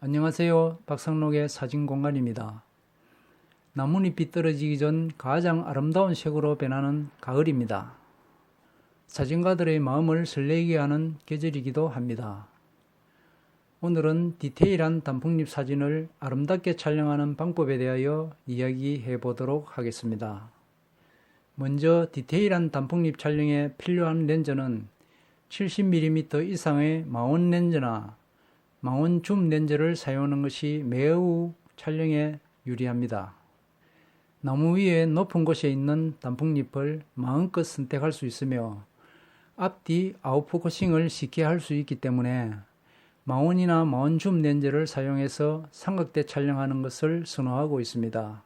안녕하세요. 박상록의 사진공간입니다. 나뭇잎이 떨어지기 전 가장 아름다운 색으로 변하는 가을입니다. 사진가들의 마음을 설레게 하는 계절이기도 합니다. 오늘은 디테일한 단풍잎 사진을 아름답게 촬영하는 방법에 대하여 이야기해 보도록 하겠습니다. 먼저 디테일한 단풍잎 촬영에 필요한 렌즈는 70mm 이상의 망원 렌즈나 망원 줌 렌즈를 사용하는 것이 매우 촬영에 유리합니다. 나무 위에 높은 곳에 있는 단풍잎을 마음껏 선택할 수 있으며 앞뒤 아웃포커싱을 쉽게 할 수 있기 때문에 망원이나 망원 줌 렌즈를 사용해서 삼각대 촬영하는 것을 선호하고 있습니다.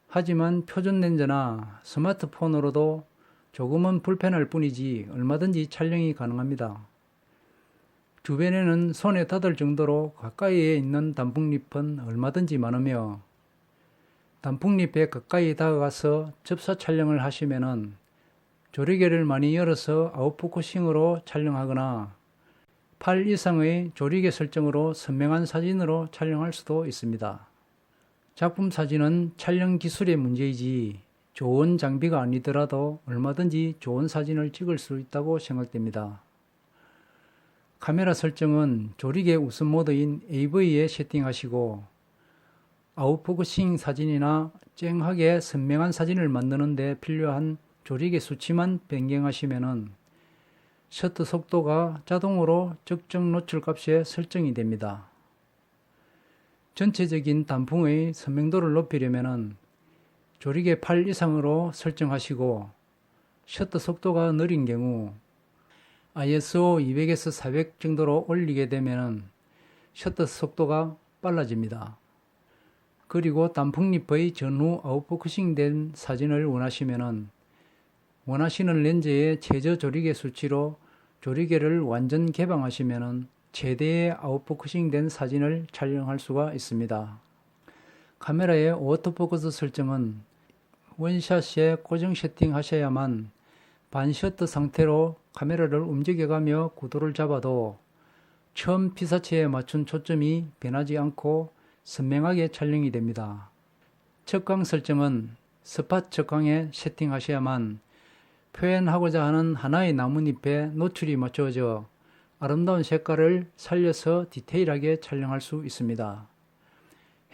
하지만 표준 렌즈나 스마트폰으로도 조금은 불편할 뿐이지 얼마든지 촬영이 가능합니다. 주변에는 손에 닿을 정도로 가까이에 있는 단풍잎은 얼마든지 많으며 단풍잎에 가까이 다가가서 접사 촬영을 하시면은 조리개를 많이 열어서 아웃포커싱으로 촬영하거나 8 이상의 조리개 설정으로 선명한 사진으로 촬영할 수도 있습니다. 작품 사진은 촬영 기술의 문제이지 좋은 장비가 아니더라도 얼마든지 좋은 사진을 찍을 수 있다고 생각됩니다. 카메라 설정은 조리개 우선 모드인 AV에 세팅하시고 아웃포커싱 사진이나 쨍하게 선명한 사진을 만드는 데 필요한 조리개 수치만 변경하시면 셔터 속도가 자동으로 적정 노출 값에 설정이 됩니다. 전체적인 단풍의 선명도를 높이려면 조리개 8 이상으로 설정하시고 셔터 속도가 느린 경우 ISO 200에서 400 정도로 올리게 되면 셔터 속도가 빨라집니다. 그리고 단풍잎의 전후 아웃포커싱 된 사진을 원하시면 원하시는 렌즈의 최저 조리개 수치로 조리개를 완전 개방하시면 최대의 아웃포커싱 된 사진을 촬영할 수가 있습니다. 카메라의 오토포커스 설정은 원샷에 고정 세팅하셔야만 반셔터 상태로 카메라를 움직여가며 구도를 잡아도 처음 피사체에 맞춘 초점이 변하지 않고 선명하게 촬영이 됩니다. 척광 설정은 스팟 척광에 세팅하셔야만 표현하고자 하는 하나의 나뭇잎에 노출이 맞춰져 아름다운 색깔을 살려서 디테일하게 촬영할 수 있습니다.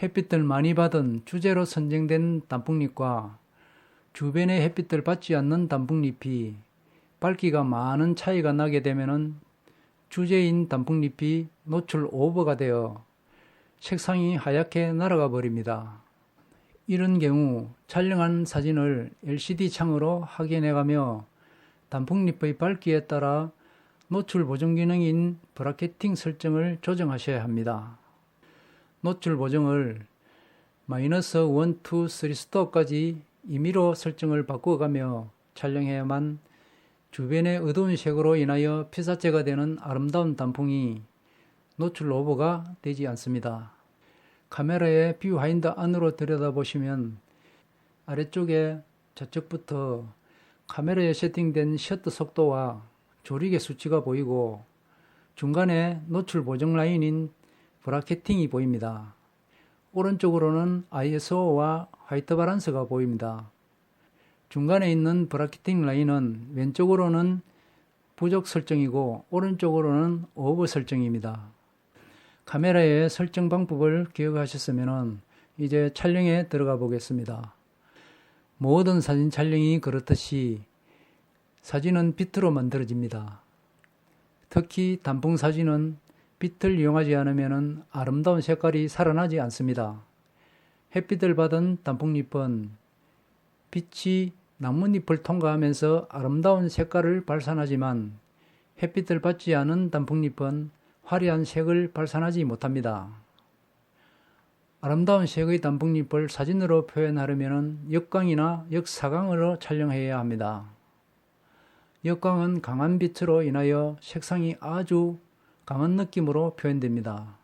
햇빛을 많이 받은 주제로 선정된 단풍잎과 주변의 햇빛을 받지 않는 단풍잎이 밝기가 많은 차이가 나게 되면 주제인 단풍잎이 노출 오버가 되어 색상이 하얗게 날아가 버립니다. 이런 경우 촬영한 사진을 LCD 창으로 확인해가며 단풍잎의 밝기에 따라 노출 보정 기능인 브라켓팅 설정을 조정하셔야 합니다. 노출 보정을 마이너스 1, 2, 3 스톱까지 임의로 설정을 바꾸어가며 촬영해야만 주변의 어두운 색으로 인하여 피사체가 되는 아름다운 단풍이 노출 오버가 되지 않습니다. 카메라의 뷰파인더 안으로 들여다보시면 아래쪽에 좌측부터 카메라에 세팅된 셔터 속도와 조리개 수치가 보이고 중간에 노출 보정 라인인 브라켓팅이 보입니다. 오른쪽으로는 ISO와 화이트 바란스가 보입니다. 중간에 있는 브라켓팅 라인은 왼쪽으로는 부족 설정이고 오른쪽으로는 오버 설정입니다. 카메라의 설정 방법을 기억하셨으면 이제 촬영에 들어가 보겠습니다. 모든 사진 촬영이 그렇듯이 사진은 비트로 만들어집니다. 특히 단풍 사진은 빛을 이용하지 않으면 아름다운 색깔이 살아나지 않습니다. 햇빛을 받은 단풍잎은 빛이 나뭇잎을 통과하면서 아름다운 색깔을 발산하지만 햇빛을 받지 않은 단풍잎은 화려한 색을 발산하지 못합니다. 아름다운 색의 단풍잎을 사진으로 표현하려면 역광이나 역사광으로 촬영해야 합니다. 역광은 강한 빛으로 인하여 색상이 아주 강한 느낌으로 표현됩니다.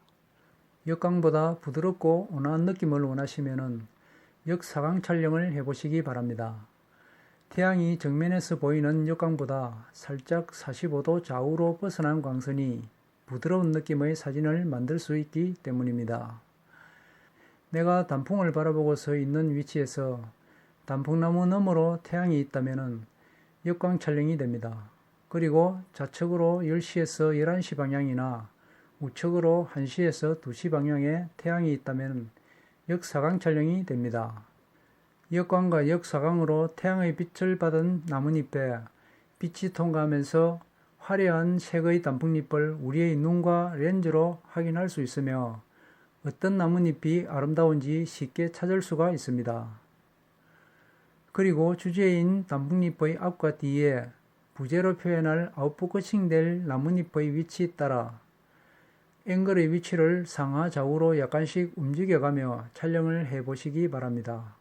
역광보다 부드럽고 온화한 느낌을 원하시면 역사광 촬영을 해보시기 바랍니다. 태양이 정면에서 보이는 역광보다 살짝 45도 좌우로 벗어난 광선이 부드러운 느낌의 사진을 만들 수 있기 때문입니다. 내가 단풍을 바라보고 서 있는 위치에서 단풍나무 너머로 태양이 있다면 역광 촬영이 됩니다. 그리고 좌측으로 10시에서 11시 방향이나 우측으로 1시에서 2시 방향에 태양이 있다면 역사광 촬영이 됩니다. 역광과 역사광으로 태양의 빛을 받은 나뭇잎에 빛이 통과하면서 화려한 색의 단풍잎을 우리의 눈과 렌즈로 확인할 수 있으며 어떤 나뭇잎이 아름다운지 쉽게 찾을 수가 있습니다. 그리고 주제인 단풍잎의 앞과 뒤에 부제로 표현할 아웃포커싱 될 나뭇잎의 위치에 따라 앵글의 위치를 상하 좌우로 약간씩 움직여가며 촬영을 해보시기 바랍니다.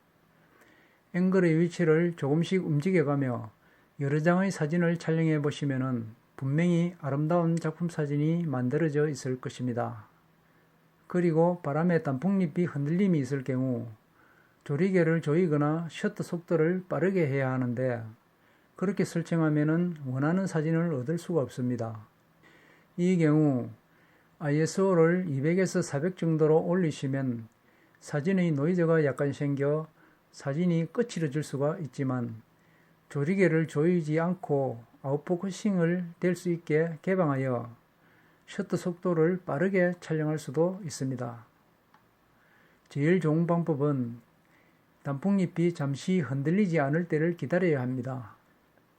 앵글의 위치를 조금씩 움직여가며 여러 장의 사진을 촬영해 보시면 분명히 아름다운 작품 사진이 만들어져 있을 것입니다. 그리고 바람에 단풍잎이 흔들림이 있을 경우 조리개를 조이거나 셔터 속도를 빠르게 해야 하는데 그렇게 설정하면 원하는 사진을 얻을 수가 없습니다. 이 경우 ISO를 200에서 400 정도로 올리시면 사진의 노이즈가 약간 생겨 사진이 거칠어질 수가 있지만 조리개를 조이지 않고 아웃포커싱을 될 수 있게 개방하여 셔터 속도를 빠르게 촬영할 수도 있습니다. 제일 좋은 방법은 단풍잎이 잠시 흔들리지 않을 때를 기다려야 합니다.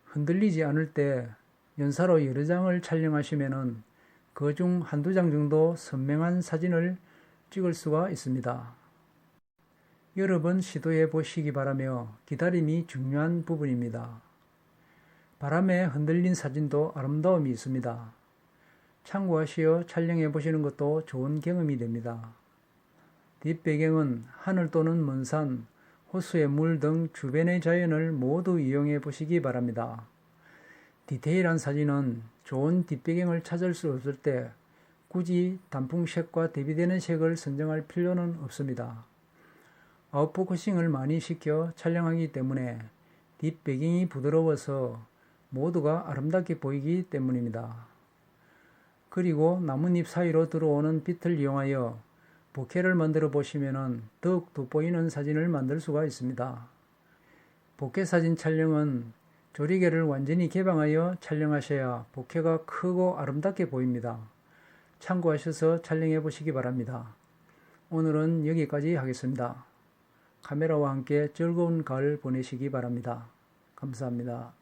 흔들리지 않을 때 연사로 여러 장을 촬영하시면 그 중 한두 장 정도 선명한 사진을 찍을 수가 있습니다. 여러 번 시도해 보시기 바라며 기다림이 중요한 부분입니다. 바람에 흔들린 사진도 아름다움이 있습니다. 참고하시어 촬영해 보시는 것도 좋은 경험이 됩니다. 뒷배경은 하늘 또는 먼 산, 호수의 물 등 주변의 자연을 모두 이용해 보시기 바랍니다. 디테일한 사진은 좋은 뒷배경을 찾을 수 없을 때 굳이 단풍색과 대비되는 색을 선정할 필요는 없습니다. 아웃포커싱을 많이 시켜 촬영하기 때문에 뒷배경이 부드러워서 모두가 아름답게 보이기 때문입니다. 그리고 나뭇잎 사이로 들어오는 빛을 이용하여 보케를 만들어 보시면 더욱 돋보이는 사진을 만들 수가 있습니다. 보케 사진 촬영은 조리개를 완전히 개방하여 촬영하셔야 보케가 크고 아름답게 보입니다. 참고하셔서 촬영해 보시기 바랍니다. 오늘은 여기까지 하겠습니다. 카메라와 함께 즐거운 가을 보내시기 바랍니다. 감사합니다.